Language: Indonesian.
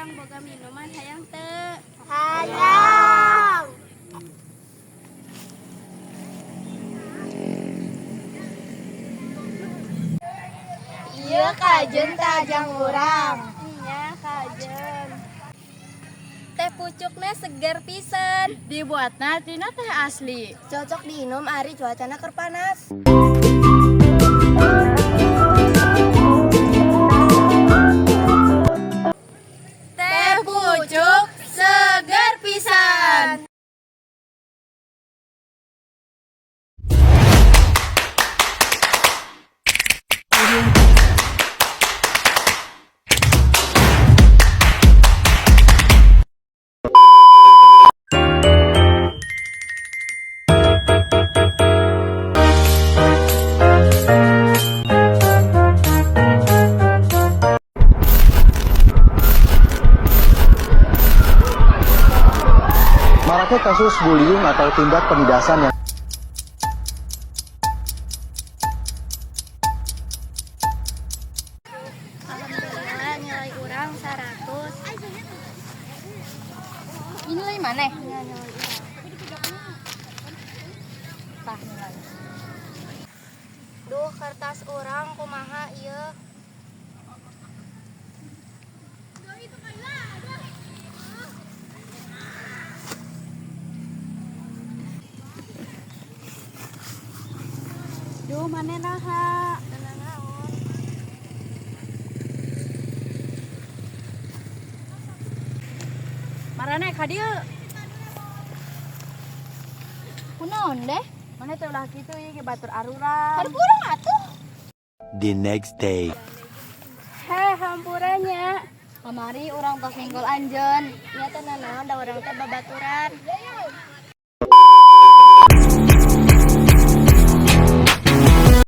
urang boga minuman hayang teu? Hayang. Iya kajen tajang urang. Iya kajen. Teh pucukna seger pisan. Dibuatna tina teh asli. Cocok diinum ari cuacana keur panas. Teh pucuk seger pisan. Maraknya kasus bullying atau tindak penindasan yang Alhamdulillah nilai urang 100. Ini nilai mana? Ya, nilai urang. Tah nilai. Duh kertas urang kumaha ieu? Duh mana naha? Tenang naon. Marane ka dieu. Kunaon deh? Mana teh ulah kitu ieu ge batur arurang. Hareup urang atuh. The next day. Heh hampurannya. Kamari urang tos ninggol anjeun. Nya teh naon da urang teh babaturan.